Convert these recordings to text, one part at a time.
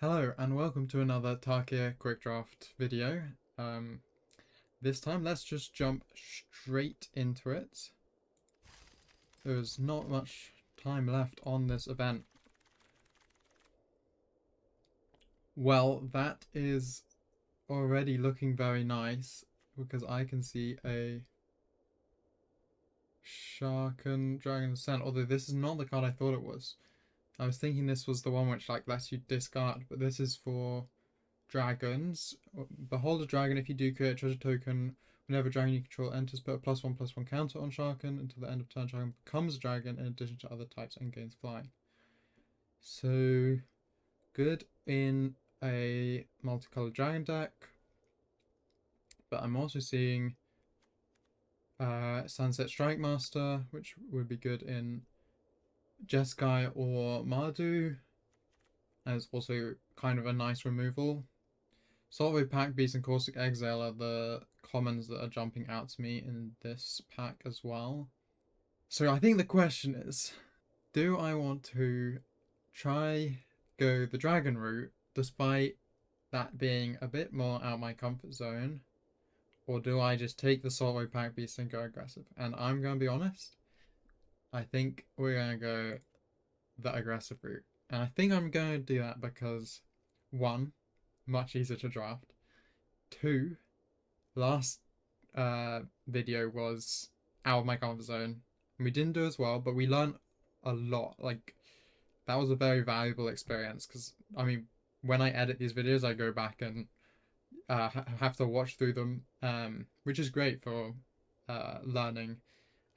Hello and welcome to another Tarkir quick draft video. This time let's just jump straight into it. There's not much time left on this event. Well, that is already looking very nice because I can see a Sharken Dragon Descent, although this is not the card I thought it was. I was thinking this was the one which lets you discard, but this is for dragons. Behold a dragon. If you do, create a treasure token. Whenever a dragon you control enters, put a +1/+1 counter on Sharken until the end of turn. Sharken becomes a dragon in addition to other types and gains flying. So good in a multicolored dragon deck, but I'm also seeing Sunset Strike Master, which would be good in Jeskai or Mardu, as also kind of a nice removal. Saltwave Pack Beast and Caustic Exile are the commons that are jumping out to me in this pack as well. So I think the question is, do I want to try go the dragon route despite that being a bit more out of my comfort zone, or do I just take the Saltwave Pack Beast and go aggressive? And I'm going to be honest, I think we're going to go the aggressive route. And I think I'm going to do that because, one, much easier to draft. Two, last video was out of my comfort zone. We didn't do as well, but we learned a lot. Like, that was a very valuable experience because, I mean, when I edit these videos, I go back and have to watch through them, which is great for learning.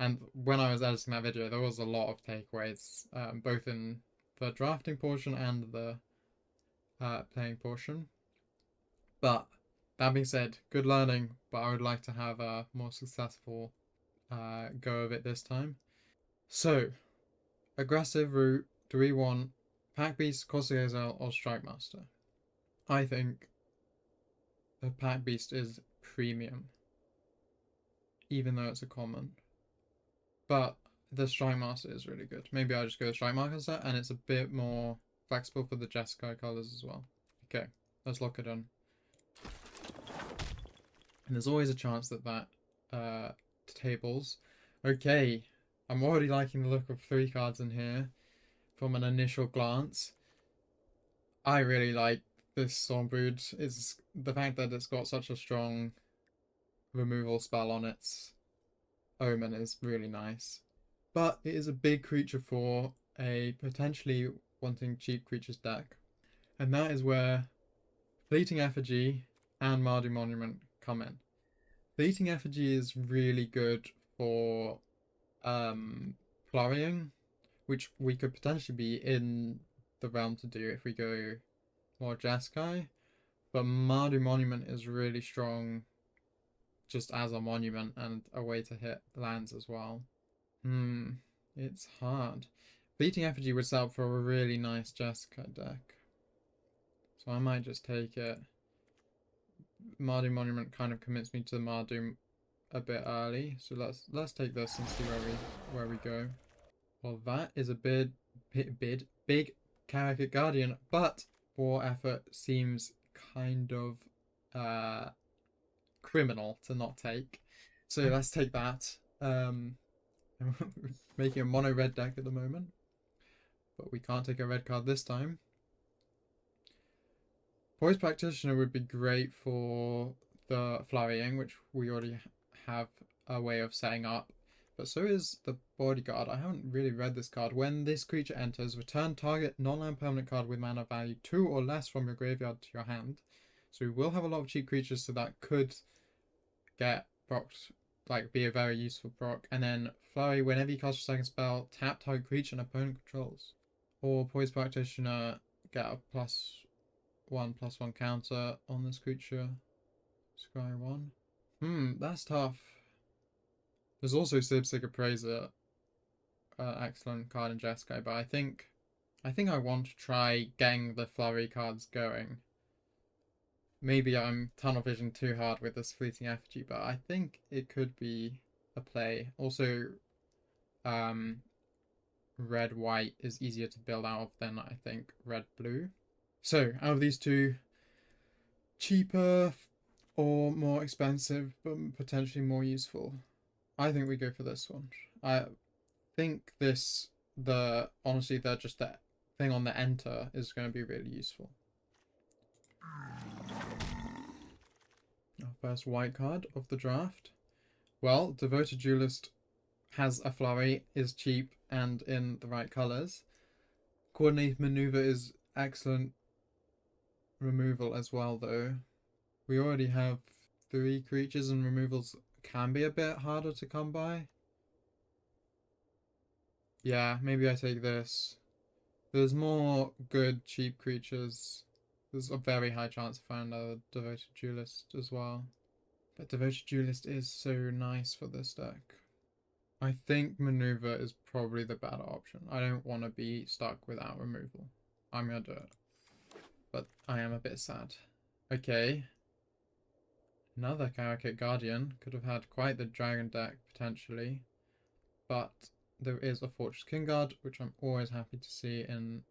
And when I was editing that video, there was a lot of takeaways, both in the drafting portion and the playing portion. But that being said, good learning, but I would like to have a more successful go of it this time. So, aggressive route, do we want Pack Beast, Caustic Exile, or Strike Master? I think the Pack Beast is premium, even though it's a common. But the Strike Master is really good. Maybe I'll just go with Strike Master, and it's a bit more flexible for the Jeskai colors as well. Okay, let's lock it in. And there's always a chance that tables. Okay, I'm already liking the look of 3 cards in here from an initial glance. I really like this Stormbrood. It's the fact that it's got such a strong removal spell on its omen is really nice. But it is a big creature for a potentially wanting cheap creatures deck. And that is where Fleeting Effigy and Mardu Monument come in. Fleeting Effigy is really good for flurrying, which we could potentially be in the realm to do if we go more Jeskai. But Mardu Monument is really strong just as a monument and a way to hit lands as well. It's hard. Fleeting Effigy would set up for a really nice Jeskai deck. So I might just take it. Mardu Monument kind of commits me to Mardu a bit early, so let's take this and see where we go. Well, that is a big Karaka Guardian, but War Effort seems kind of criminal to not take. So let's take that. Making a mono red deck at the moment, but we can't take a red card this time. Poise Practitioner would be great for the flurrying, which we already have a way of setting up. But so is the Bodyguard. I haven't really read this card. When this creature enters, return target non-land permanent card with mana value 2 or less from your graveyard to your hand. So we will have a lot of cheap creatures, so that could get procced, like be a very useful proc. And then Flurry, whenever you cast your second spell, tap target creature and opponent controls. Or Poise Practitioner, get a +1/+1 counter on this creature. Scry 1. That's tough. There's also Sibsig Appraiser, excellent card in Jeskai, but I think I want to try getting the flurry cards going. Maybe I'm tunnel vision too hard with this Fleeting Effigy, but I think it could be a play. Also, red-white is easier to build out of than I think red-blue. So, out of these two, cheaper or more expensive, but potentially more useful? I think we go for this one. I think honestly, just that thing on the enter is going to be really useful. Our first white card of the draft. Well, Devoted Duelist has a flurry, is cheap, and in the right colors. Coordinated Maneuver is excellent removal as well, though. We already have 3 creatures, and removals can be a bit harder to come by. Yeah, maybe I take this. There's more good cheap creatures. There's a very high chance to find a Devoted Duelist as well. But Devoted Duelist is so nice for this deck. I think Maneuver is probably the better option. I don't want to be stuck without removal. I'm going to do it. But I am a bit sad. Okay. Another Karakit Guardian. Could have had quite the dragon deck, potentially. But there is a Fortress King Guard, which I'm always happy to see in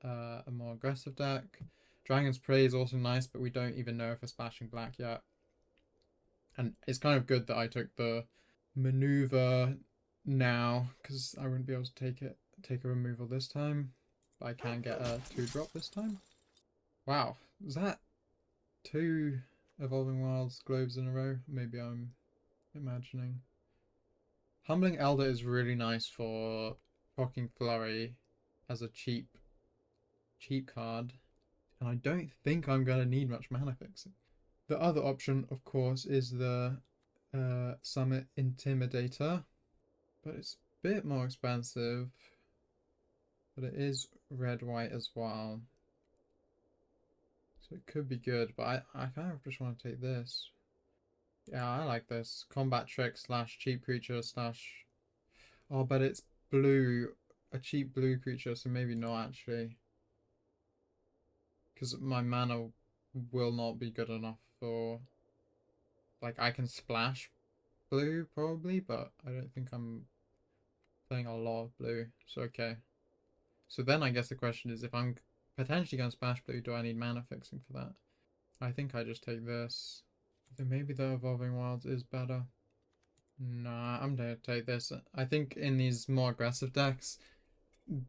a more aggressive deck. Dragon's Prey is also nice, but we don't even know if we're splashing black yet. And it's kind of good that I took the maneuver now, because I wouldn't be able to take a removal this time. But I can get a 2-drop this time. Wow, was that 2 Evolving Wilds globes in a row? Maybe I'm imagining. Humbling Elder is really nice for Rocking Flurry as a cheap card. And I don't think I'm going to need much mana fixing. The other option, of course, is the Summit Intimidator. But it's a bit more expensive. But it is red-white as well. So it could be good, but I kind of just want to take this. Yeah, I like this. Combat Trick / cheap creature / Oh, but it's blue. A cheap blue creature, so maybe not actually. Because my mana will not be good enough for... Like, I can splash blue, probably, but I don't think I'm playing a lot of blue. So, okay. So then I guess the question is, if I'm potentially going to splash blue, do I need mana fixing for that? I think I just take this. Then maybe the Evolving Wilds is better. Nah, I'm going to take this. I think in these more aggressive decks,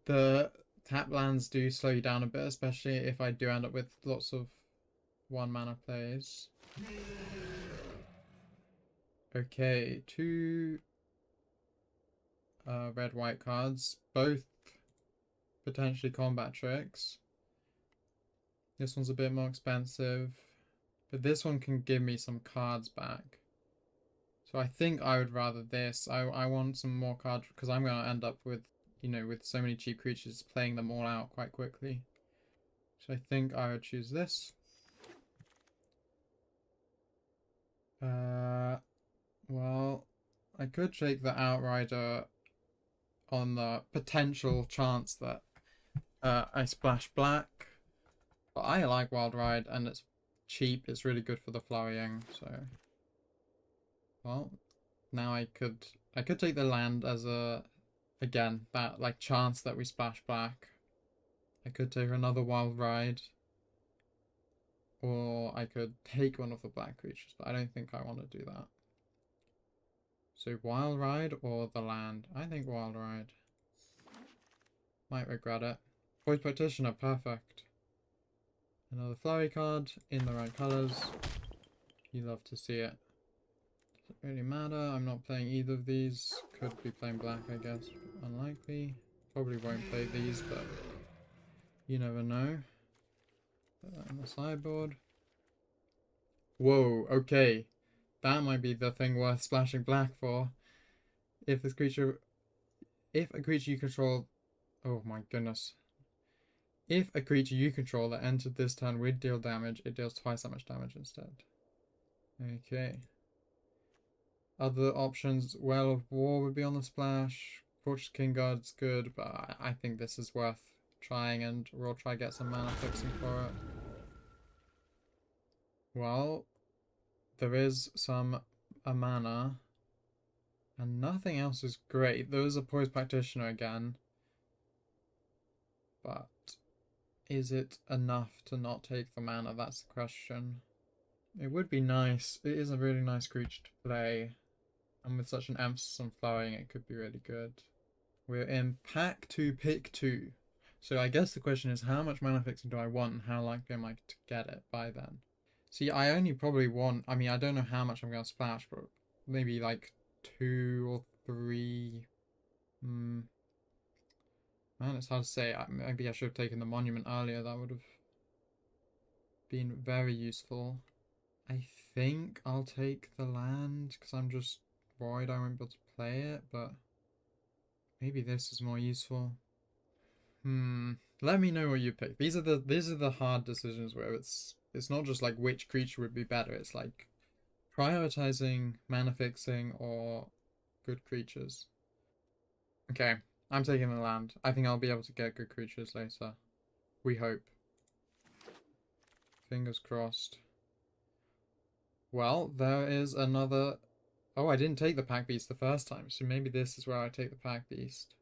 the tap lands do slow you down a bit, especially if I do end up with lots of 1 mana plays. Okay, 2 red-white cards, both potentially combat tricks. This one's a bit more expensive, but this one can give me some cards back. So I think I would rather this. I want some more cards because I'm going to end up with, you know, with so many cheap creatures, playing them all out quite quickly. So I think I would choose this. Well, I could take the Outrider on the potential chance that I splash black. But I like Wild Ride, and it's cheap. It's really good for the flurrying, so... Well, now I could take the land as a... Again, that, like, chance that we splash black. I could take another Wild Ride. Or I could take one of the black creatures, but I don't think I want to do that. So Wild Ride or the land? I think Wild Ride. Might regret it. Void Practitioner, perfect. Another flurry card in the right colors. You love to see it. Doesn't really matter. I'm not playing either of these. Could be playing black, I guess. Unlikely. Probably won't play these, but you never know. Put that on the sideboard. Whoa, okay. That might be the thing worth splashing black for. If a creature you control... Oh my goodness. If a creature you control that entered this turn would deal damage, it deals twice that much damage instead. Okay. Other options, Well of War would be on the splash. Fortress King Guard's good, but I think this is worth trying, and we'll try to get some mana fixing for it. Well, there is a mana, and nothing else is great. There is a Poised Practitioner again, but is it enough to not take the mana? That's the question. It would be nice. It is a really nice creature to play. And with such an emphasis on flowing, it could be really good. We're in pack 2, pick 2. So I guess the question is, how much mana fixing do I want and how likely am I to get it by then? See, I only probably want, I mean, I don't know how much I'm going to splash, but maybe like 2 or 3. Man, it's hard to say. Maybe I should have taken the monument earlier. That would have been very useful. I think I'll take the land because I'm just worried I won't be able to play it, but maybe this is more useful. Let me know what you pick. These are the hard decisions where it's not just like which creature would be better. It's like prioritizing mana fixing or good creatures. Okay, I'm taking the land. I think I'll be able to get good creatures later. We hope. Fingers crossed. Well, there is another... Oh, I didn't take the Pack Beast the first time, so maybe this is where I take the Pack Beast.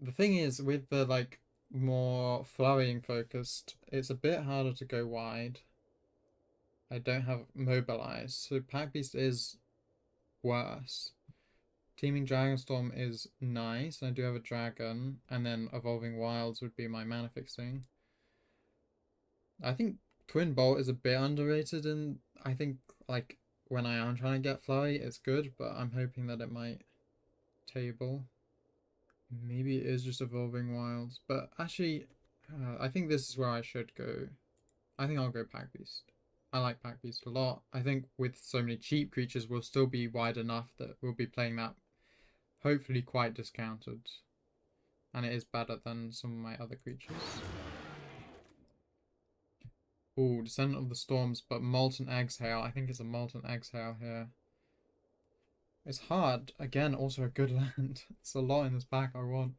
The thing is, with the, like, more flurrying focused, it's a bit harder to go wide. I don't have Mobilize, so Pack Beast is worse. Teaming Dragonstorm is nice, and I do have a dragon, and then Evolving Wilds would be my mana fixing. I think Twin Bolt is a bit underrated, and I think, like, when I am trying to get flurry, it's good, but I'm hoping that it might table. Maybe it is just Evolving Wilds, but actually, I think this is where I should go. I think I'll go Pack Beast. I like Pack Beast a lot. I think with so many cheap creatures, we'll still be wide enough that we'll be playing that hopefully quite discounted. And it is better than some of my other creatures. Ooh, Descendant of the Storms, but Molten Exhale. I think it's a Molten Exhale here. It's hard. Again, also a good land. It's a lot in this pack I want.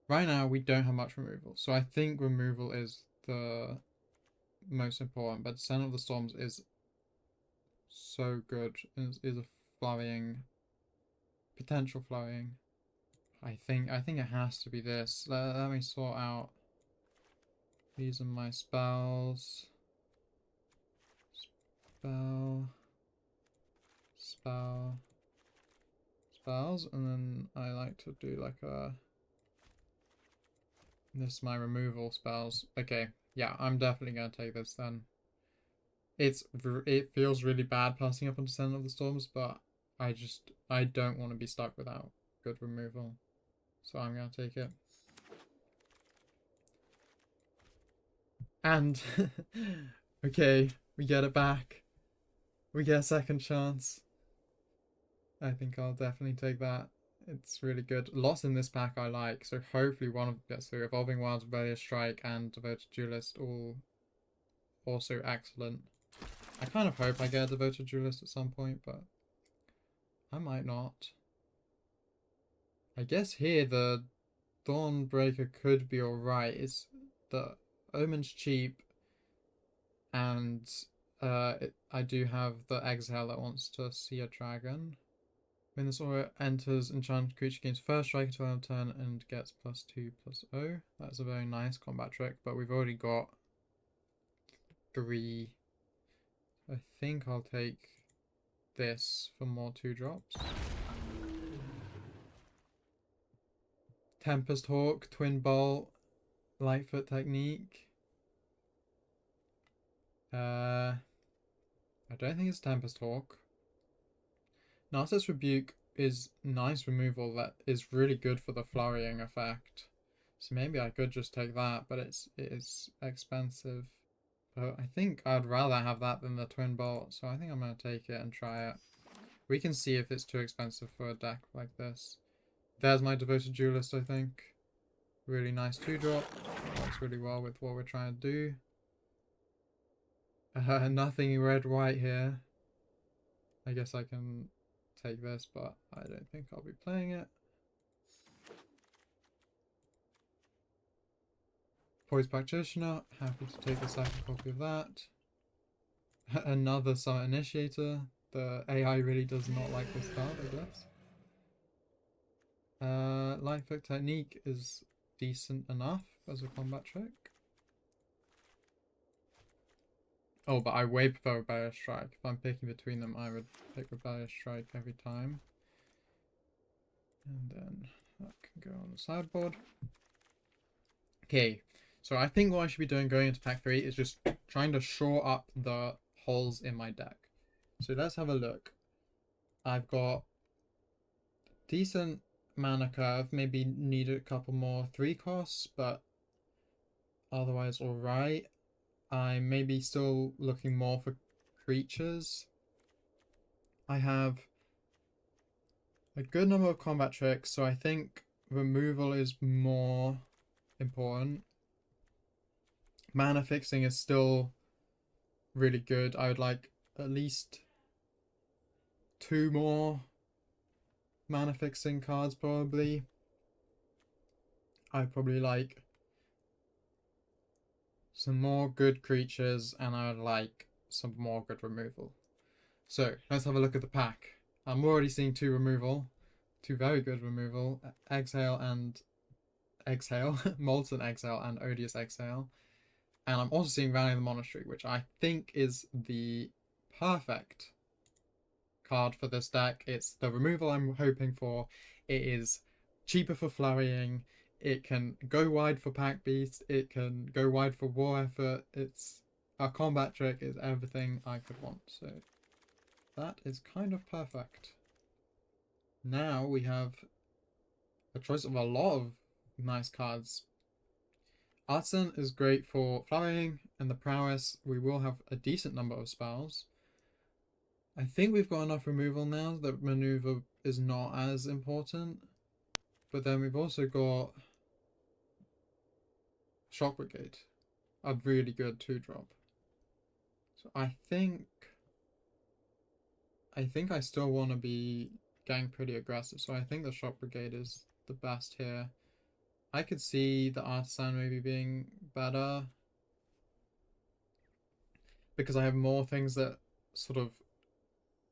Right now, we don't have much removal. So I think removal is the most important. But Descendant of the Storms is so good. Is a flurrying... potential flurrying. I think it has to be this. Let me sort out... These are my spells. Spells, and then I like to do like a... This is my removal spells. Okay, yeah, I'm definitely gonna take this then. It feels really bad passing up on Descendant of the Storms, but I don't want to be stuck without good removal. So I'm gonna take it. And okay, we get it back. We get a second chance. I think I'll definitely take that. It's really good. Lots in this pack I like, so hopefully one of them gets through. Evolving Wilds, Rebellious Strike, and Devoted Duelist, all also excellent. I kind of hope I get a Devoted Duelist at some point, but I might not. I guess here the Dawnbreaker could be alright. It's the Omen's cheap, and I do have the Exhale that wants to see a dragon. When this aura enters, enchanted creature gains first strike until end of turn and gets +2/+0. That's a very nice combat trick, but we've already got 3. I think I'll take this for more 2-drops. Tempest Hawk, Twin Bolt, Lightfoot Technique. I don't think it's Tempest Hawk. Narcissus Rebuke is nice removal that is really good for the flurrying effect. So maybe I could just take that, but it is expensive. But I think I'd rather have that than the Twin Bolt, so I think I'm going to take it and try it. We can see if it's too expensive for a deck like this. There's my Devoted Duelist, I think. Really nice 2-drop. Works really well with what we're trying to do. Nothing red-white here. I guess I can take this, but I don't think I'll be playing it. Poised Practitioner, happy to take the second copy of that. Another Summit Initiator. The AI really does not like this card, I guess. Lightfoot technique is decent enough as a combat trick. Oh, but I way prefer Rebellious Strike. If I'm picking between them, I would pick Rebellious Strike every time. And then that can go on the sideboard. Okay, so I think what I should be doing going into pack 3 is just trying to shore up the holes in my deck. So let's have a look. I've got decent mana curve, maybe need a couple more 3 costs, but otherwise alright. I'm maybe still looking more for creatures. I have a good number of combat tricks, so I think removal is more important. Mana fixing is still really good. I would like at least 2 more mana fixing cards probably. I'd probably like some more good creatures, and I would like some more good removal. So let's have a look at the pack. I'm already seeing 2 removal, 2 very good removal, Exhale and Exhale, Molten Exhale and Odious Exhale. And I'm also seeing Rally the Monastery, which I think is the perfect card for this deck. It's the removal I'm hoping for. It is cheaper for flurrying. It can go wide for pack beast. It can go wide for war effort. It's a combat trick. Is everything I could want. So that is kind of perfect. Now we have a choice of a lot of nice cards. Artisan is great for flurrying, and the prowess, we will have a decent number of spells. I think we've got enough removal now that maneuver is not as important. But then we've also got Shock Brigade, a really good 2-drop. So I think I still want to be getting pretty aggressive. So I think the Shock Brigade is the best here. I could see the Artisan maybe being better, because I have more things that sort of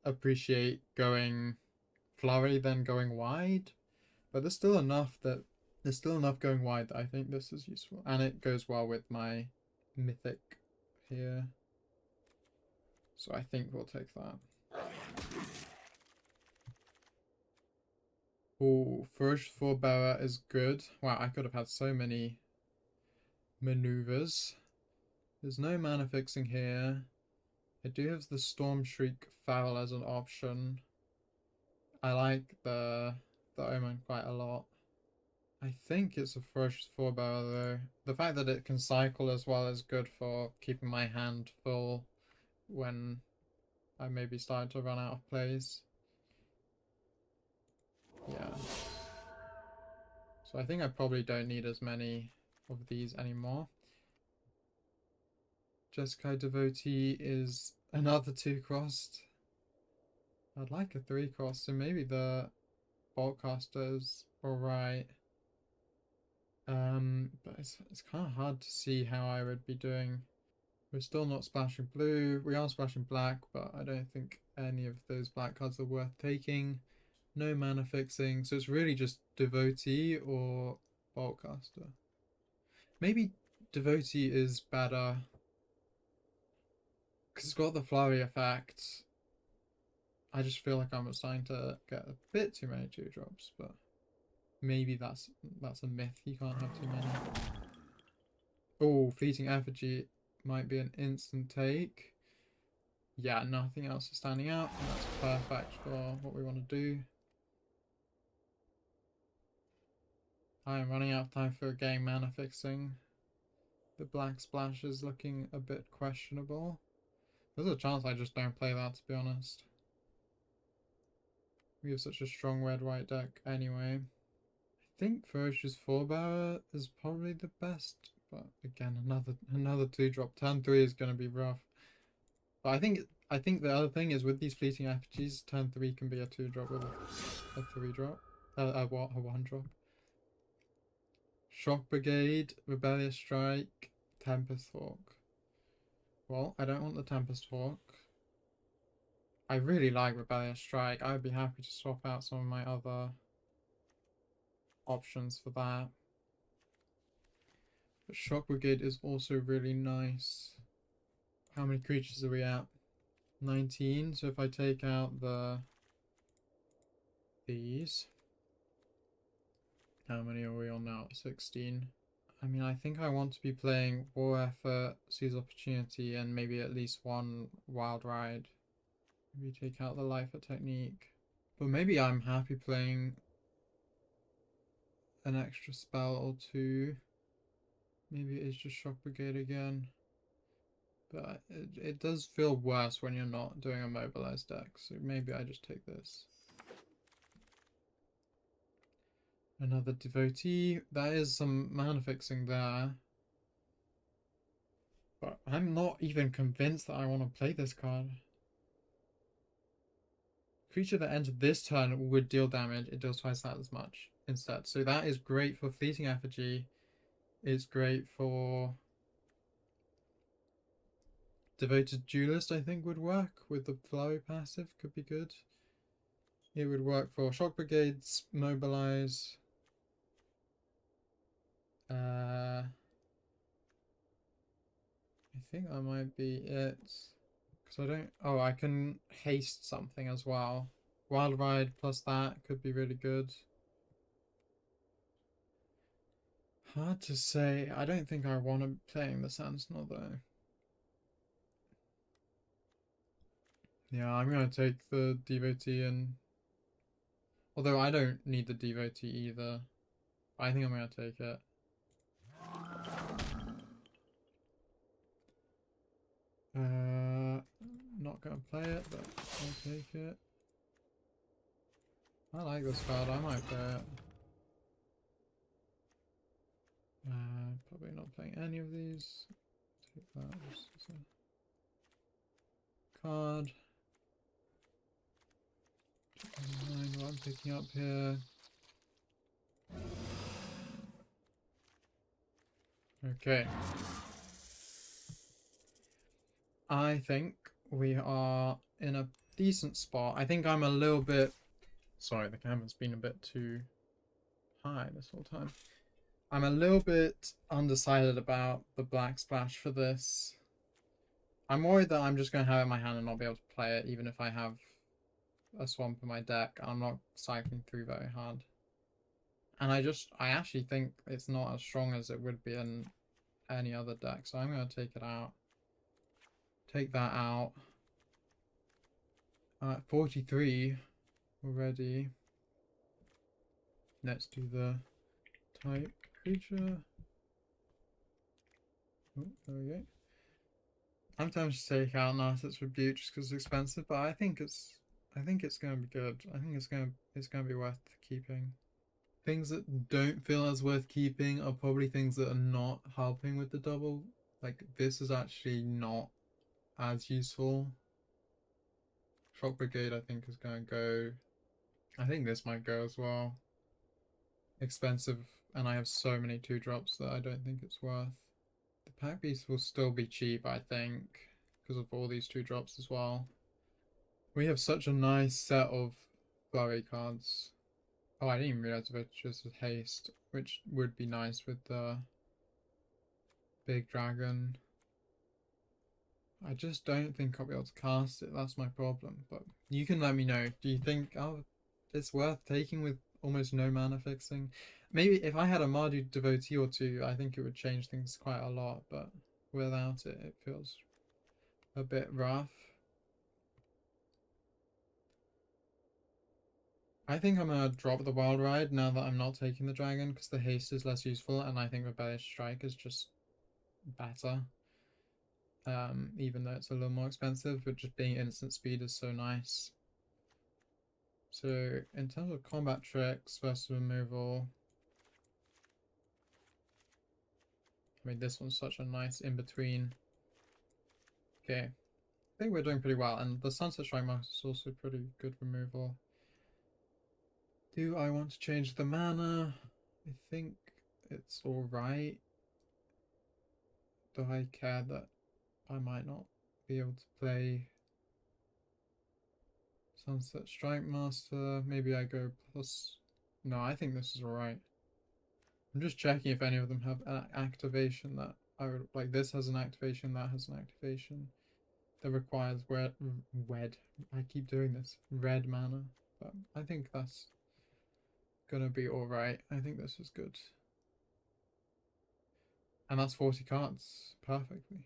appreciate going flurry than going wide. But there's still enough going wide that I think this is useful. And it goes well with my mythic here. So I think we'll take that. Oh, Ferocious Forebearer is good. Wow, I could have had so many maneuvers. There's no mana fixing here. I do have the Storm Shriek Foul as an option. I like the Omen quite a lot. I think it's a Ferocious Forebearer though. The fact that it can cycle as well is good for keeping my hand full when I maybe start to run out of plays. Yeah. So I think I probably don't need as many of these anymore. Jeskai Devotee is another 2-crossed. I'd like a 3-cross, so maybe the Boltcaster's alright. But it's kind of hard to see how I would be doing. We're still not splashing blue. We are splashing black, but I don't think any of those black cards are worth taking. No mana fixing, so it's really just Devotee or Boltcaster. Maybe Devotee is better because it's got the flurry effect. I just feel like I'm starting to get a bit too many 2-drops, but maybe that's a myth. You can't have too many. Oh, Fleeting Effigy might be an instant take. Yeah, nothing else is standing out, and that's perfect for what we want to do. I am running out of time for getting mana fixing. The black splash is looking a bit questionable. There's a chance I just don't play that, to be honest. We have such a strong red-white deck anyway. I think Ferocious Forebearer is probably the best, but again, another 2-drop. Turn 3 is going to be rough. But I think the other thing is with these Fleeting Effigies, turn 3 can be a 2-drop with a 3-drop. A 1-drop. Shock Brigade, Rebellious Strike, Tempest Hawk. Well, I don't want the Tempest Hawk. I really like Rebellious Strike. I would be happy to swap out some of my other options for that. But Shock Brigade is also really nice. How many creatures are we at? 19. So if I take out these, how many are we on now? 16. I mean, I think I want to be playing War Effort, Seize Opportunity, and maybe at least one Wild Ride. Maybe take out the Lifer technique. But maybe I'm happy playing an extra spell or two. Maybe it is just Shock Brigade again. But it does feel worse when you're not doing a mobilized deck, so maybe I just take this. Another Devotee. That is some mana fixing there. But I'm not even convinced that I want to play this card. Creature that entered this turn would deal damage. It deals twice that as much instead. So that is great for Fleeting Effigy. It's great for Devoted Duelist, I think would work with the Flurry passive. Could be good. It would work for Shock Brigades, Mobilize. I think that might be it. Because I don't... Oh, I can haste something as well. Wild Ride plus that could be really good. Hard to say. I don't think I want to be playing the Sandsnore though. Yeah, I'm going to take the Devotee and... Although I don't need the Devotee either. I think I'm going to take it. Not going to play it, but I'll take it. I like this card, I might play it. Probably not playing any of these. Take that just as a card. Mind what I'm picking up here. Okay. I think we are in a decent spot. I think I'm a little bit... Sorry, the camera's been a bit too high this whole time. I'm a little bit undecided about the Black Splash for this. I'm worried that I'm just going to have it in my hand and not be able to play it, even if I have a swamp in my deck. I'm not cycling through very hard. And I actually think it's not as strong as it would be in any other deck, so I'm going to take it out. Take that out. 43 already. Let's do the type creature. Oh, there we go. I'm tempted to take out Narset's Rebuke just because it's expensive, but I think it's going to be good. I think it's going to be worth keeping. Things that don't feel as worth keeping are probably things that are not helping with the double. Like this is actually not as useful. Shock Brigade I think is going to go. I think this might go as well. Expensive, and I have so many 2-drops that I don't think it's worth. The Pack Beast will still be cheap, I think, because of all these 2-drops as well. We have such a nice set of flurry cards. Oh, I didn't even realize it just with haste, which would be nice with the big dragon. I just don't think I'll be able to cast it, that's my problem. But you can let me know. Do you think it's worth taking with almost no mana fixing? Maybe if I had a Mardu Devotee or two, I think it would change things quite a lot, but without it, it feels a bit rough. I think I'm going to drop the Wild Ride now that I'm not taking the dragon, because the haste is less useful, and I think Rebellious Strike is just better. Even though it's a little more expensive, but just being instant speed is so nice. So in terms of combat tricks versus removal, I mean this one's such a nice in-between. Okay, I think we're doing pretty well, and the Sunset Strike Mask is also pretty good removal. Do I want to change the mana? I think it's alright. Do I care that I might not be able to play Sunset Strike Master? Maybe I go plus... No, I think this is alright. I'm just checking if any of them have an activation that I would like. This has an activation, that has an activation that requires red. I keep doing this. Red mana. But I think that's gonna be alright. I think this is good. And that's 40 cards perfectly.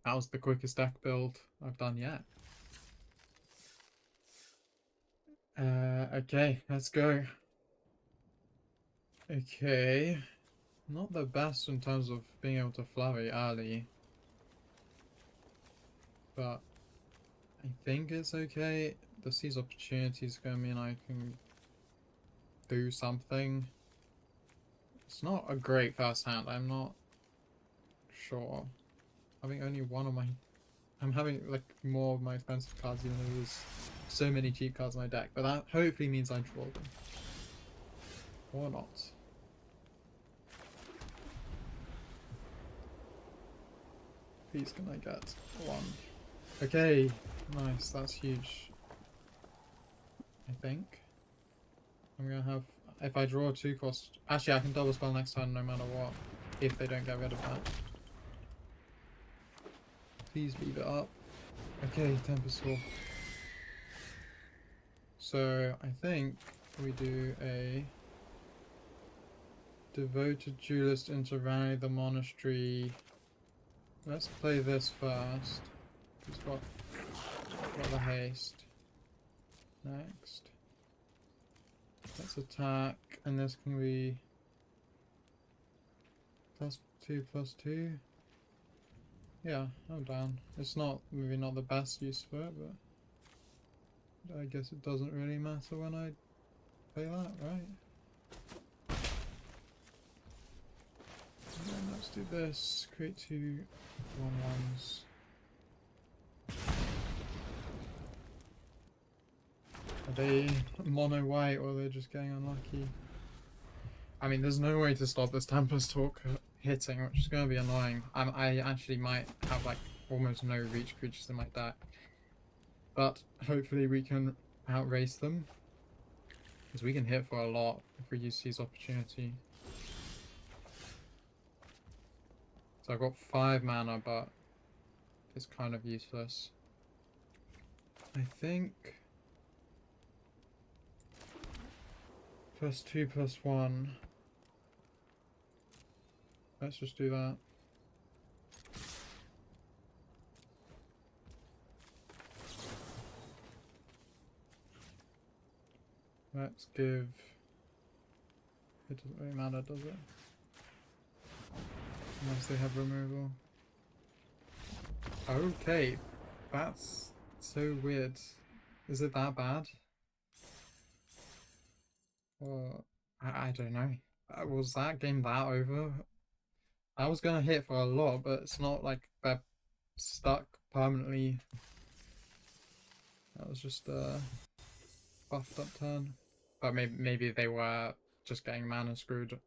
That was the quickest deck build I've done yet. Okay, let's go. Okay. Not the best in terms of being able to flurry early. But I think it's okay. The seize opportunity is going to mean I can do something. It's not a great first hand. I'm not sure. Having only one of my... I'm having like more of my expensive cards even though there's so many cheap cards in my deck. But that hopefully means I draw them. Or not. Please can I get one? Okay, nice, that's huge. I think. I'm gonna have... If I draw 2 cost... Actually, I can double spell next turn no matter what. If they don't get rid of that. Please leave it up. Okay, Tempest Sword. So, I think we do a... Devoted Duelist into Rally the Monastery. Let's play this first. He's got the haste. Next. Let's attack, and this can be +2/+2. Yeah, I'm down. It's not maybe not the best use for it, but I guess it doesn't really matter when I play that, right? And then let's do this. Create 2 1/1s. Are they mono white or are they just getting unlucky? I mean, there's no way to stop this Tempest Talk hitting, which is going to be annoying. I actually might have like almost no reach creatures in my deck. But hopefully we can outrace them. Because we can hit for a lot if we use Seize Opportunity. So I've got 5 mana, but it's kind of useless. I think... +2/+1. Let's just do that. Let's give... It doesn't really matter, does it? Unless they have removal. Okay, that's so weird. Is it that bad? Or I don't know. Was that game that over? I was gonna hit for a lot, but it's not like they're stuck permanently. That was just a buffed up turn. But maybe they were just getting mana screwed.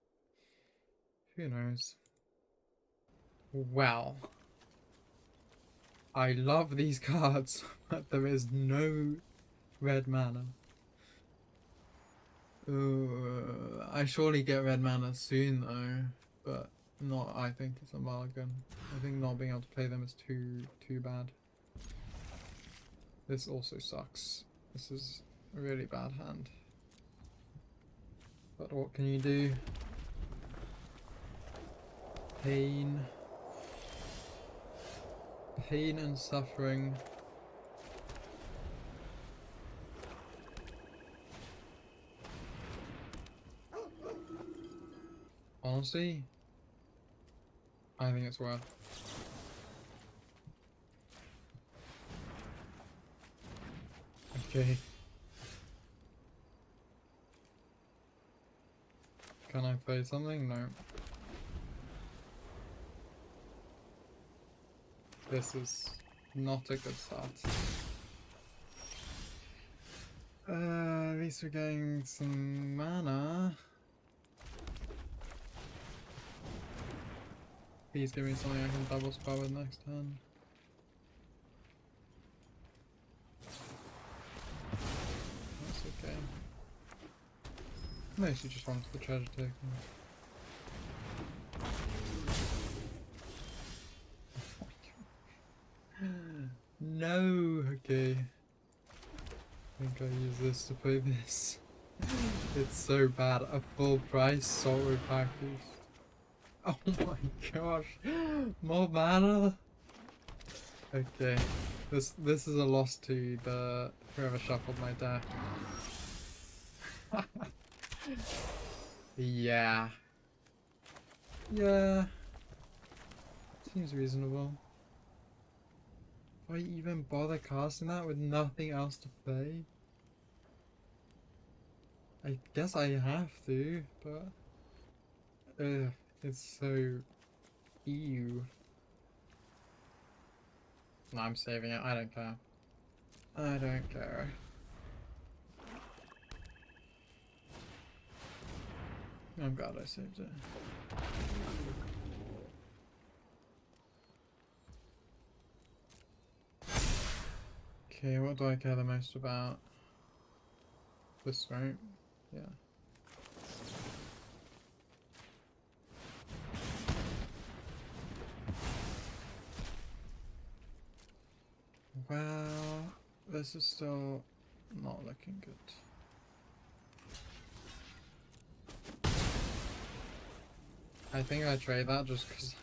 Who knows? Well, I love these cards, but there is no red mana. I surely get red mana soon though, but not. I think it's a mulligan. I think not being able to play them is too bad. This also sucks. This is a really bad hand. But what can you do? Pain. Pain and suffering. Honestly, I think it's worth. Okay. Can I play something? No. This is not a good start. At least we're getting some mana. Please give me something I can double spell with next turn. That's okay. Mostly just wanted the treasure token. No, okay. I think I use this to play this. It's so bad. A full price solo package. Oh my gosh. More mana? Okay. This is a loss to the whoever shuffled my deck. Yeah. Yeah. Seems reasonable. Why even bother casting that with nothing else to play? I guess I have to, but it's so ew. No, I'm saving it. I don't care. I don't care. I'm glad I saved it. Okay, what do I care the most about? This, right? Yeah. Well, this is still not looking good. I think I trade that just because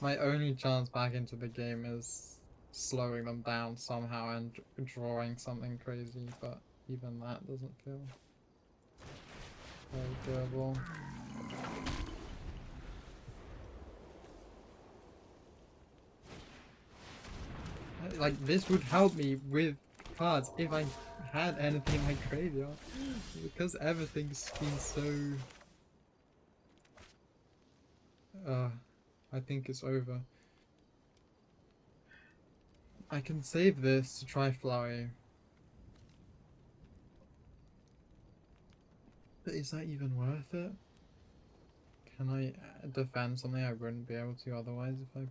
my only chance back into the game is slowing them down somehow and drawing something crazy, but even that doesn't feel very doable. Like, this would help me with cards if I had anything in my graveyard, because everything's been so... I think it's over. I can save this to try Flurry. But is that even worth it? Can I defend something I wouldn't be able to otherwise if I...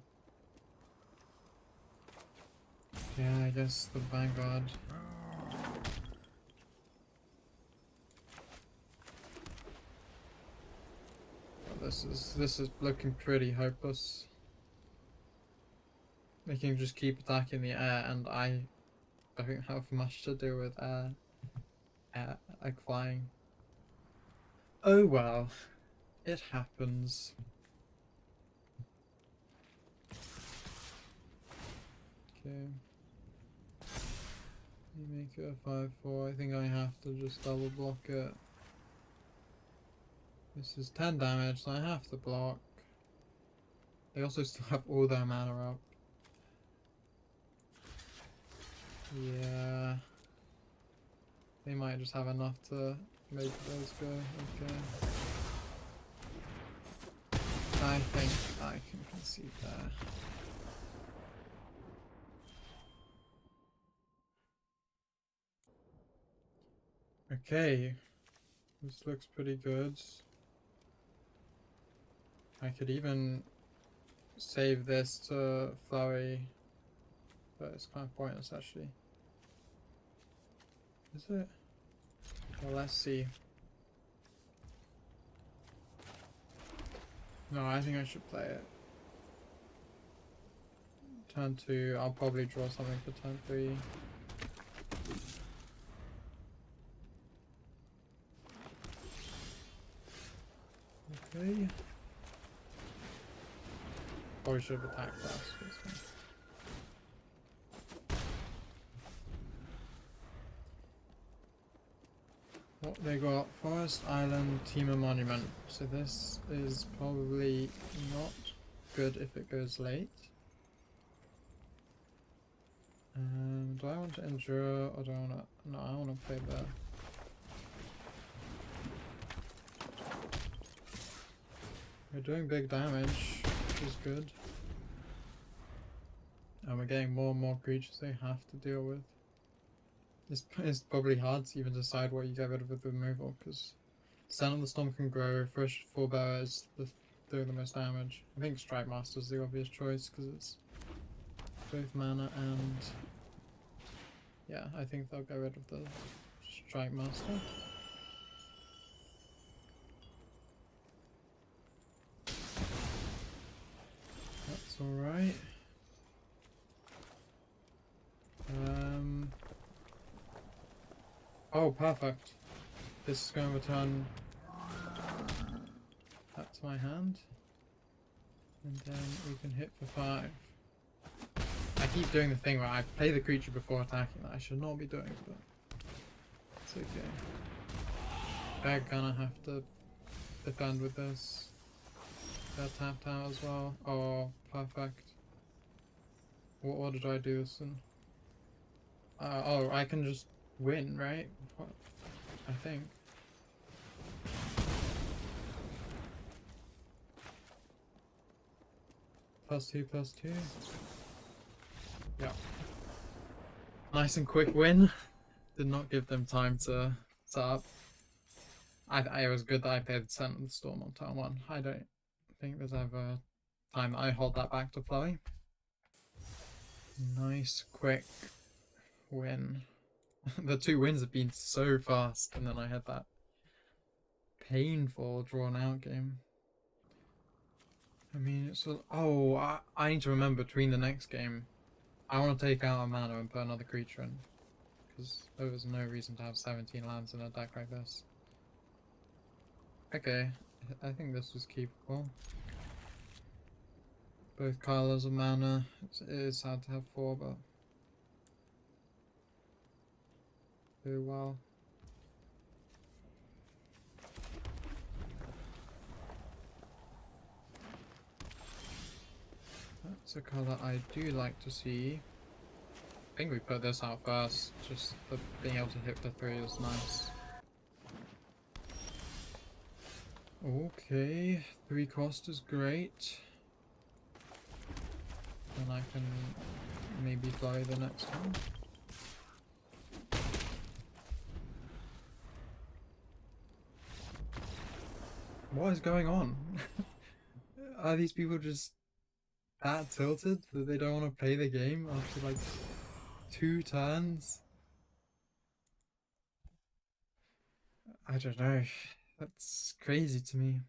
Yeah, I guess the Vanguard. Oh, this is looking pretty hopeless. They can just keep attacking the air, and I don't have much to do with air, like flying. Oh well, it happens. Okay. You make it a 5/4. I think I have to just double block it. This is 10 damage, so I have to block. They also still have all their mana up. Yeah. They might just have enough to make those go. Okay. I think I can concede there. Okay. This looks pretty good. I could even save this to Flurry, but it's kind of pointless actually. Is it? Well, let's see. No, I think I should play it. Turn 2, I'll probably draw something for turn 3. Okay. Probably should have attacked first. What they got? Forest Island Teamer Monument. So this is probably not good if it goes late. Do I want to endure or do I want to... No, I want to play the... We're doing big damage, which is good. And we're getting more and more creatures they have to deal with. It's probably hard to even decide what you get rid of with the removal, because Descent of the Storm can grow, Fresh Forebear is doing the most damage. I think Strike Master is the obvious choice, because it's both mana and... Yeah, I think they'll get rid of the Strike Master. That's alright. Oh, perfect. This is going to return that to my hand. And then we can hit for 5. I keep doing the thing where I play the creature before attacking that I should not be doing, but it's okay. They're gonna have to defend with this. They're tapped out as well. Oh, perfect. What order do I do this in? Oh, I can just win, right? What? I think. +2/+2. Yeah. Nice and quick win. Did not give them time to set up. It was good that I played Scent of the Storm on turn 1. I don't think there's ever time that I hold that back to play. Nice quick win. The 2 wins have been so fast, and then I had that painful drawn out game. I mean, it's I need to remember between the next game, I want to take out a mana and put another creature in, because there was no reason to have 17 lands in a deck like this. Okay, I think this was keepable. Both colors of mana. It is sad to have 4, but do well. That's a color I do like to see. I think we put this out first. Just the being able to hit for 3 is nice. Okay, 3 cost is great. Then I can maybe fly the next one. What is going on? Are these people just that tilted that they don't want to play the game after like 2 turns? I don't know. That's crazy to me.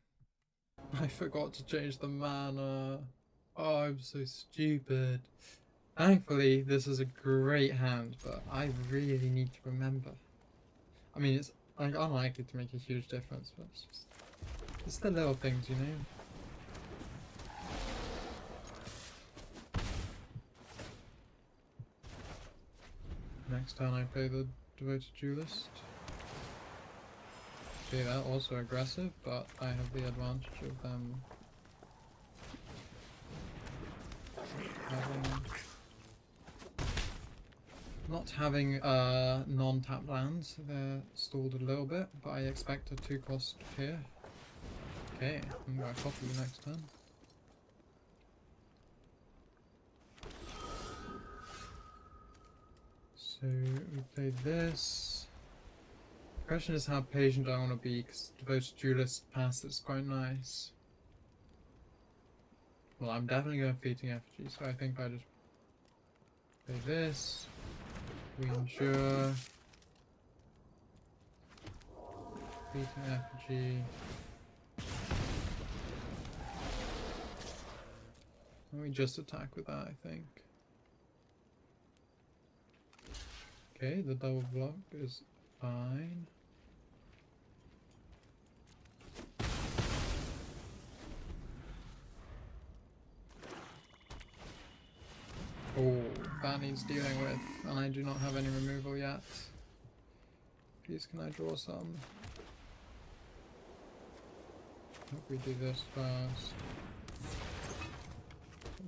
I forgot to change the mana. Oh, I'm so stupid. Thankfully, this is a great hand, but I really need to remember. I mean, it's like unlikely to make a huge difference, but it's the little things, you know? Next turn I play the Devoted Duelist. Okay, they're also aggressive, but I have the advantage of them not having non-tap lands. They're stalled a little bit, but I expect a 2 cost here. Okay, I'm going to copy you next turn. So we play this. The question is how patient I want to be, because Devoted Duelist pass is quite nice. Well, I'm definitely going Fleeting Effigy, so I think I just play this. We ensure Fleeting Effigy. And we just attack with that, I think. Okay, the double block is fine. Oh, that needs dealing with, and I do not have any removal yet. Please, can I draw some? Hope we do this first.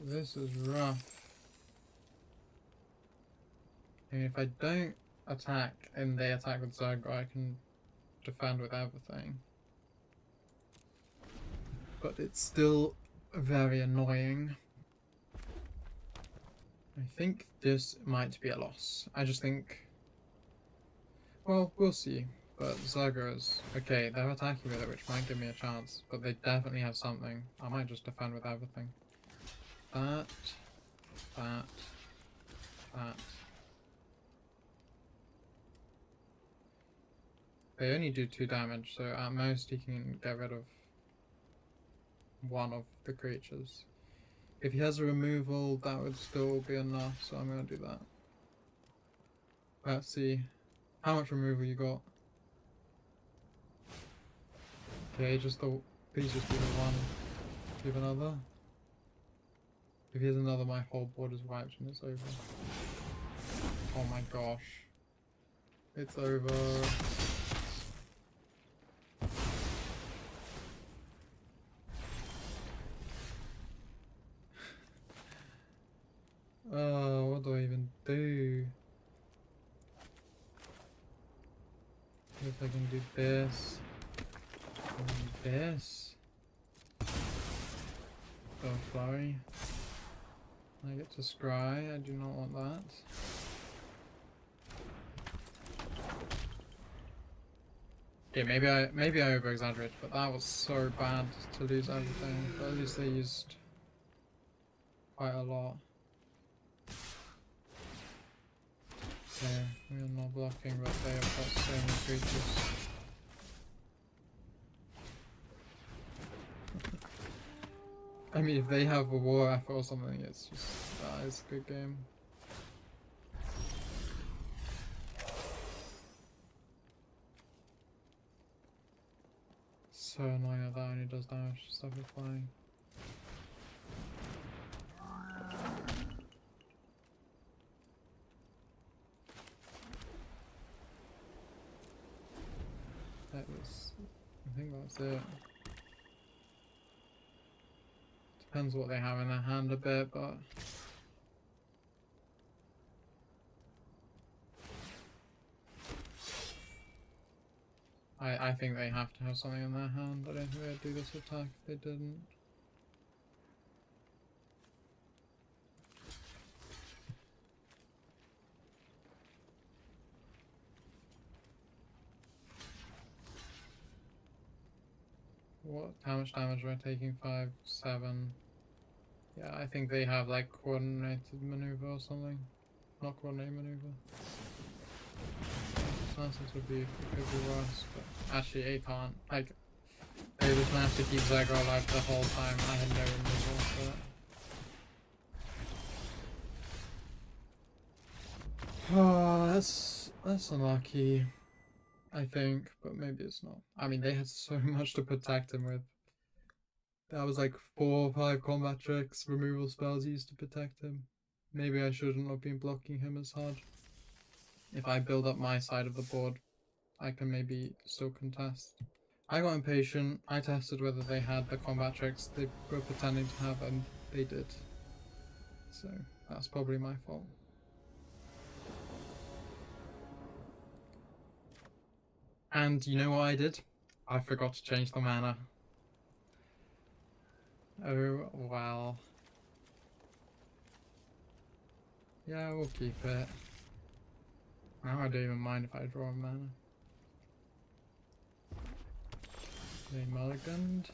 This is rough. I mean, if I don't attack and they attack with Zergo, I can defend with everything. But it's still very annoying. I think this might be a loss. I just think... Well, we'll see. But Zergo is... Okay, they're attacking with it, which might give me a chance. But they definitely have something. I might just defend with everything. That. They only do 2 damage, so at most he can get rid of 1 of the creatures. If he has a removal, that would still be enough, so I'm gonna do that. Let's see. How much removal you got? Okay, please just do the one. Give another. If he has another, my whole board is wiped and it's over. Oh my gosh. It's over. Oh, what do I even do? If I can do this. And this. Don't flurry. I get to scry. I do not want that. Yeah, maybe I over exaggerated, but that was so bad to lose everything. But at least they used quite a lot. Okay, we are not blocking, but they have got so many creatures. I mean, if they have a war effort or something, it's just that is a good game. So annoying that that only does damage to stuff with flying. I think that's it. Depends what they have in their hand a bit, but I think they have to have something in their hand. I don't think they'd do this attack if they didn't. How much damage am I taking? 5, 7. Yeah, I think they have like coordinated maneuver or something. Not coordinated maneuver. This would be, it could be worse, but actually they can't. Like, they just managed to keep Zagro alive the whole time. I had no removal for it. Oh, that's unlucky. I think, but maybe it's not. I mean, they had so much to protect him with. That was like 4 or 5 combat tricks, removal spells used to protect him. Maybe I shouldn't have been blocking him as hard. If I build up my side of the board, I can maybe still contest. I got impatient. I tested whether they had the combat tricks they were pretending to have, and they did. So that's probably my fault. And you know what I did? I forgot to change the mana. Oh, well. Yeah, we'll keep it. Now I don't even mind if I draw a mana. They mulliganed.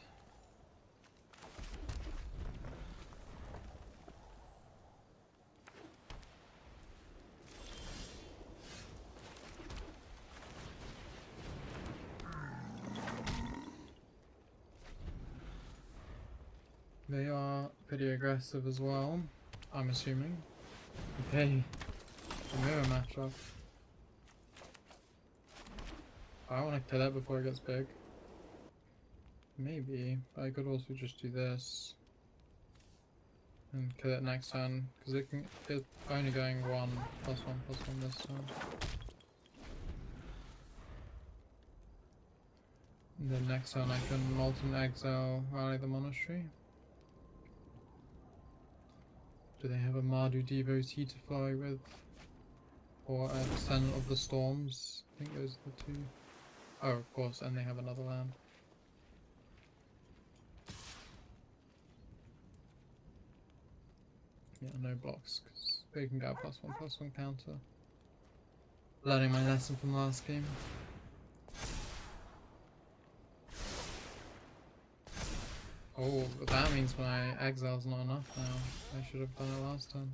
They are pretty aggressive as well, I'm assuming. Okay, a mirror matchup. I want to kill it before it gets big. Maybe, but I could also just do this and kill it next turn, because it's only going 1 plus 1 plus 1 this turn. And then next turn I can Molten Exile, Rally the Monastery. Do they have a Mardu Devotee to fly with? Or a Descendant of the Storms? I think those are the 2. Oh, of course, and they have another land. Yeah, no blocks, because they can get a +1/+1 counter. Learning my lesson from the last game. Oh, but that means my exile's not enough now. I should have done it last time.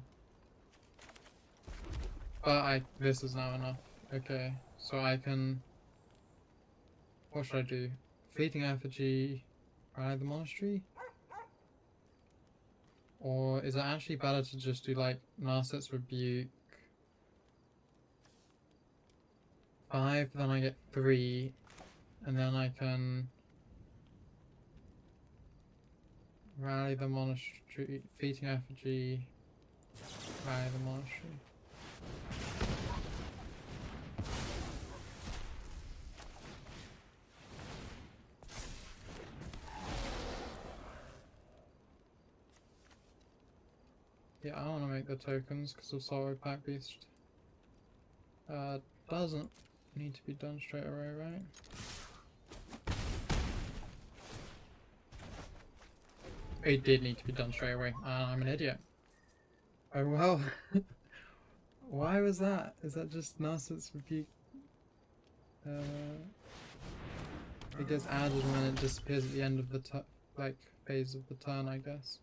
But this is now enough. Okay, so I can... What should I do? Fleeting Effigy, Ride the Monastery? Or is it actually better to just do like Narset's Rebuke 5, then I get 3, and then I can rally the monastery, Fleeting Effigy, rally the monastery. Yeah, I want to make the tokens because of Sorrow Pack Beast. Doesn't need to be done straight away, right? It did need to be done straight away. I'm an idiot. Oh well. Why was that? Is that just Narset's Rebuke? It gets added when it disappears at the end of the phase of the turn, I guess.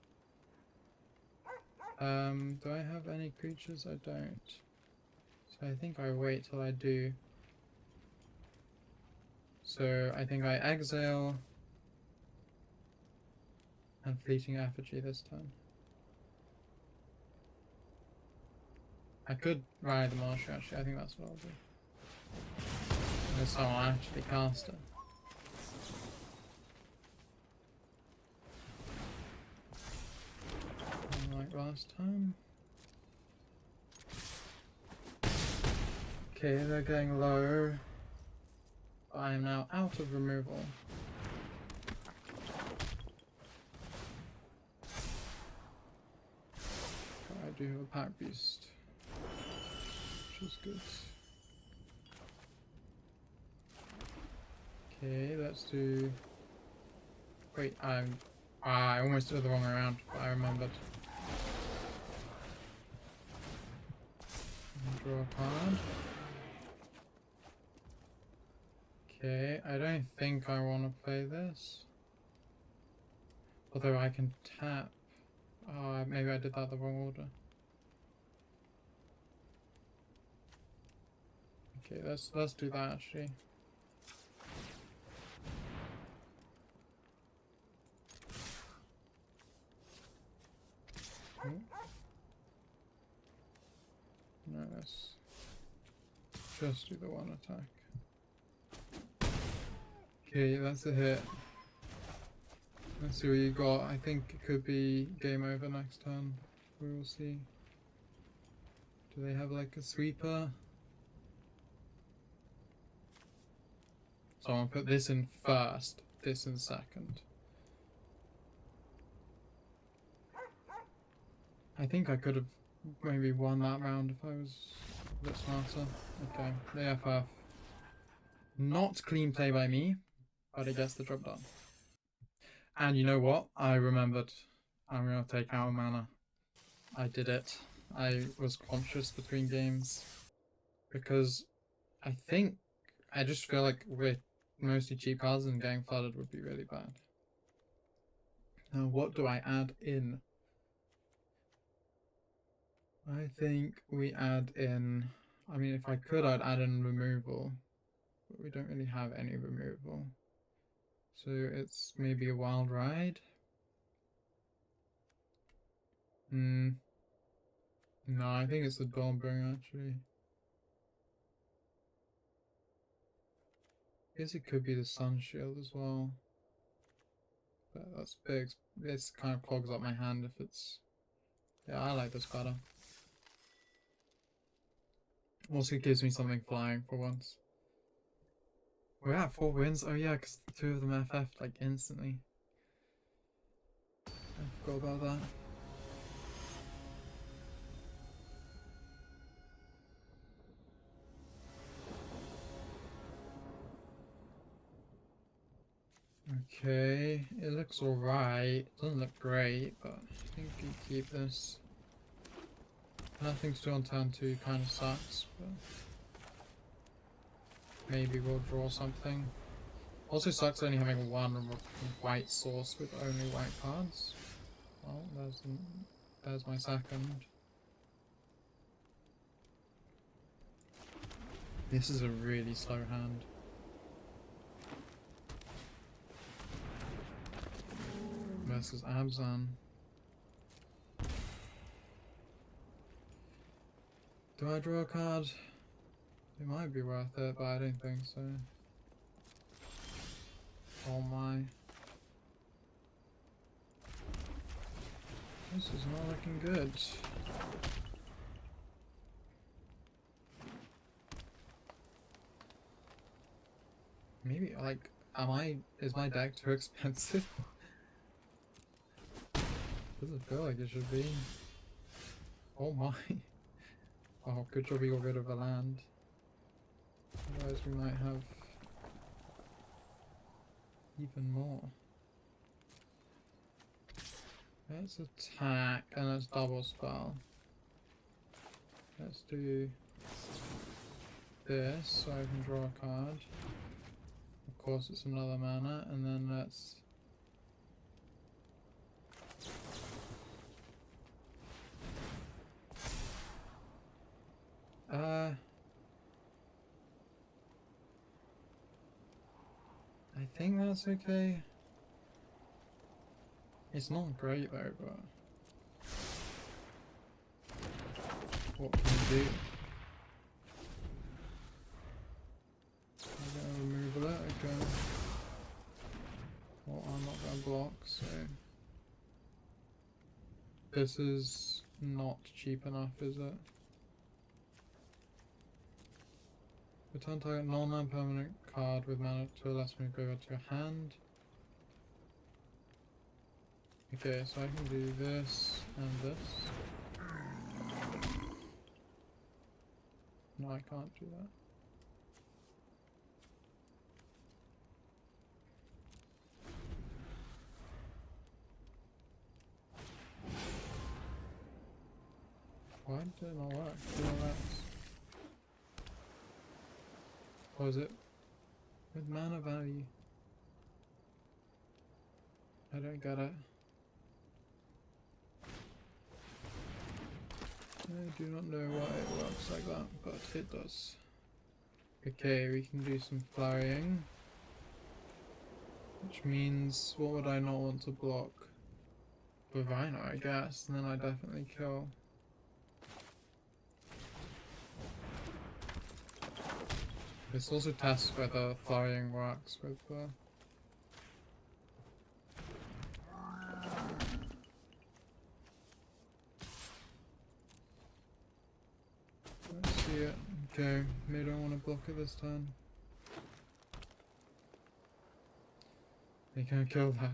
Do I have any creatures? I don't. So I think I wait till I do. So I think I exile and Fleeting Effigy this turn. I could ride the Marshal actually, I think that's what I'll do. This time I'll actually cast it. Like last time. Okay, they're getting low. I am now out of removal. I do have a Pack Beast, which is good. Okay, let's do... Wait, I almost did it the wrong way around, but I remembered. Draw a card. Okay, I don't think I want to play this. Although I can tap. Maybe I did that the wrong order. Okay, let's do that actually. No, let's just do the one attack. Okay, that's a hit. Let's see what you got. I think it could be game over next turn. We will see. Do they have like a sweeper? So I'll put this in first, this in second. I think I could have maybe won that round if I was a bit smarter. Okay, the FF. Not clean play by me, but it gets the job done. And you know what? I remembered. I'm going to take out a mana. I did it. I was conscious between games. Because I just feel like with mostly cheap cards and getting flooded would be really bad. Now what do I add in? I think we add in... I mean, if I could, I'd add in removal. But we don't really have any removal. So it's maybe a wild ride. No, I think it's the Dawnbringer actually. I guess it could be the Sun Shield as well. But that's big. This kind of clogs up my hand if it's... Yeah, I like this better. Also gives me something flying for once. We're at 4 wins? Oh yeah, because 2 of them FF'd like instantly. I forgot about that. Okay, it looks alright. Doesn't look great, but I think you keep this. Nothing to do on turn 2 kind of sucks, but maybe we'll draw something. Also sucks only having one white source with only white cards. Well, there's my second. This is a really slow hand. Versus Abzan. Do I draw a card? It might be worth it, but I don't think so. Oh my. This is not looking good. Maybe, like, is my deck too expensive? Doesn't feel like it should be. Oh my. Oh, good job we got rid of a land. Otherwise we might have even more. Let's attack and let's double spell. Let's do this so I can draw a card. Of course it's another mana, and then let's I think that's okay. It's not great though, but what can you do? I'm gonna remove that, okay. Well, I'm not gonna block, so this is not cheap enough, is it? Return target non-land permanent card with mana to less move over to your hand. Okay, so I can do this and this. No, I can't do that. Why did it not work? Or is it with mana value? I don't get it. I do not know why it works like that, but it does. Okay, we can do some flurrying. Which means, what would I not want to block? Vivino, I guess, and then I definitely kill. This also tests whether flurrying works with the... Let's see it. Okay, maybe I don't want to block it this turn. They can't kill that.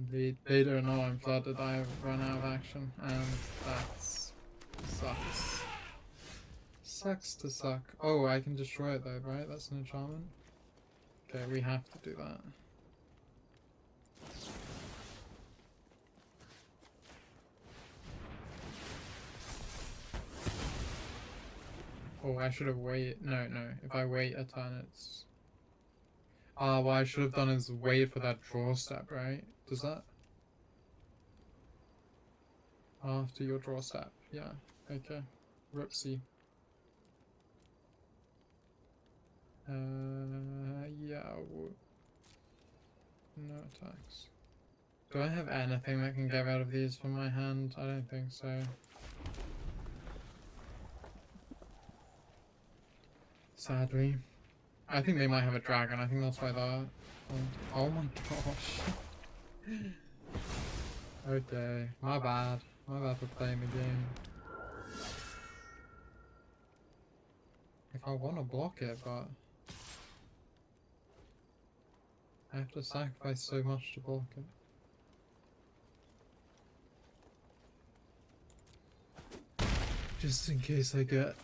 They don't know I'm flooded, I have run out of action, and that sucks. Sucks to suck. Oh, I can destroy it though, right? That's an enchantment? Okay, we have to do that. Oh, I should have waited. No. If I wait a turn, it's... Ah, what I should have done is wait for that draw step, right? Does that? After your draw step. Yeah. Okay. Roopsie. Yeah. No attacks. Do I have anything that can get out of these from my hand? I don't think so. Sadly. I think they might have a dragon. I think that's why they're... Oh my gosh. Okay. My bad. My bad for playing the game. Like, I want to block it, but... I have to sacrifice so much to block it. Just in case I get...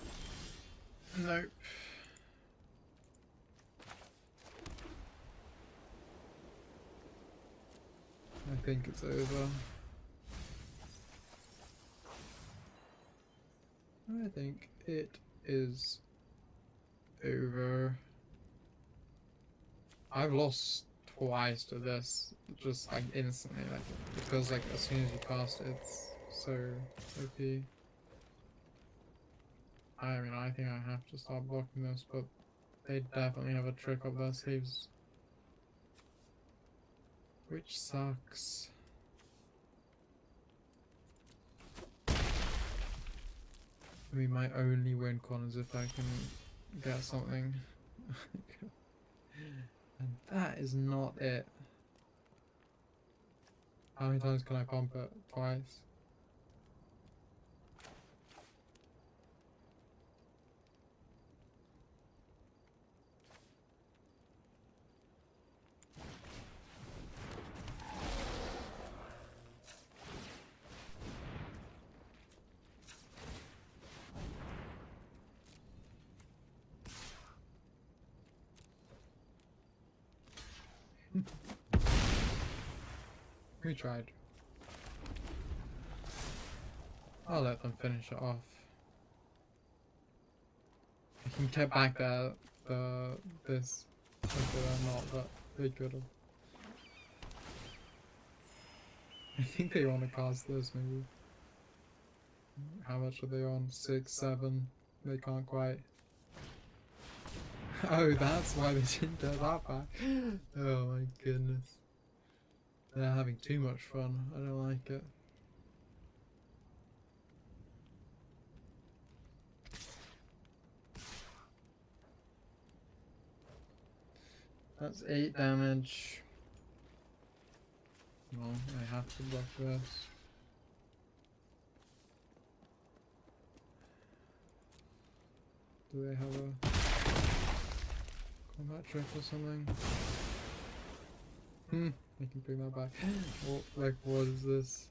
Nope. I think it's over. I think it is over. I've lost twice to this, just like instantly, like because like as soon as you cast it, it's so OP. I mean, I think I have to start blocking this, but they definitely have a trick up their sleeves, which sucks. I mean, my only win con is if I can get something. And that is not it. How many times can I pump it? Twice. We tried. I'll let them finish it off. I can get back this whether or not, but they could have. I think they want to cast this maybe. How much are they on? 6, 7. They can't quite. Oh, that's why they didn't get that back. Oh my goodness. They're having too much fun. I don't like it. That's 8 damage. Well, I have to block this. Do they have a combat trick or something? I can bring that back. What is this?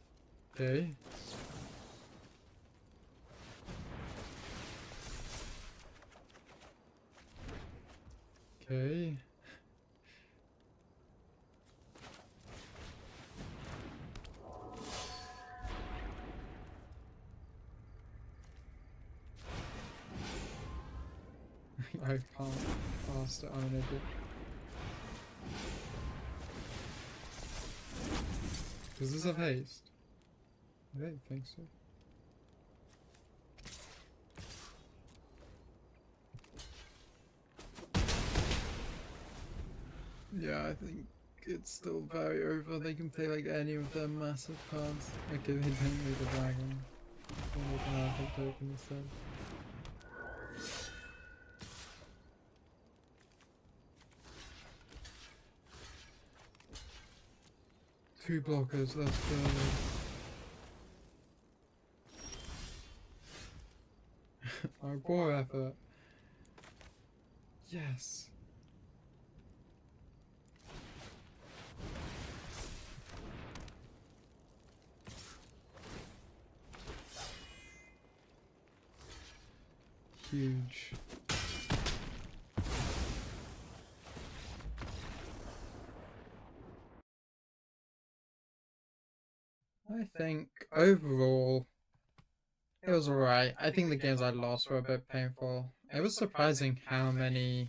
Okay. Okay. I can't cast it, I'm an idiot. Does this have haste? I don't think so. Yeah, I think it's still very over. They can play like any of their massive cards. Okay, they don't need a dragon. They can have a token instead. Two blockers, let's go. Our poor effort. Yes. Huge. I think overall it was alright. I think the games I lost were a bit painful. It was surprising how many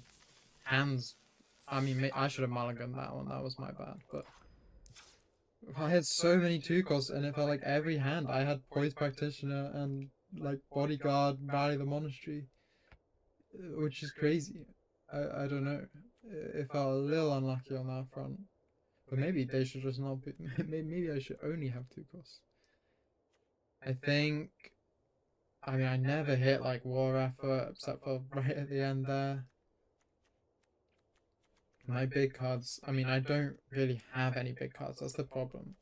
hands. I mean, I should have mulliganed that one. That was my bad. But I had so many two costs, and it felt like every hand I had Poise Practitioner and like Bodyguard, Rally the Monastery, which is crazy. I don't know. It felt a little unlucky on that front. But maybe they should just not be. Maybe I should only have two costs. I think. I mean, I never hit like War Effort except for right at the end there. My big cards. I mean, I don't really have any big cards. That's the problem.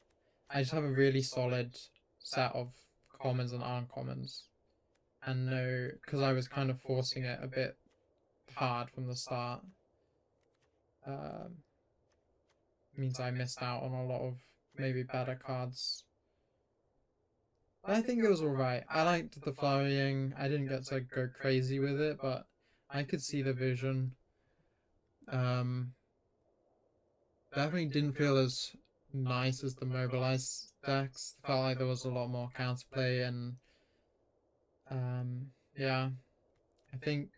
I just have a really solid set of commons and uncommons. And no, because I was kind of forcing it a bit hard from the start. Means I missed out on a lot of maybe better cards. But I think it was alright. I liked the flurrying. I didn't get to go crazy with it, but I could see the vision. Definitely didn't feel as nice as the mobilized decks. Felt like there was a lot more counterplay and yeah. I think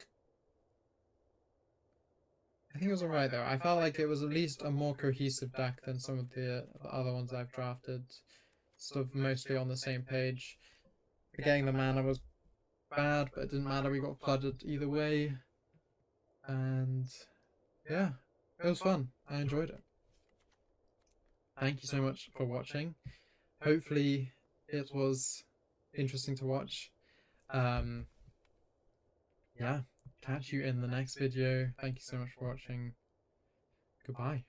it was alright though. I felt like it was at least a more cohesive deck than some of the other ones I've drafted. Sort of mostly on the same page. Getting the mana was bad, but it didn't matter. We got flooded either way. And yeah, it was fun. I enjoyed it. Thank you so much for watching. Hopefully it was interesting to watch. yeah, catch you in the next video. Thank you so much for watching. Goodbye.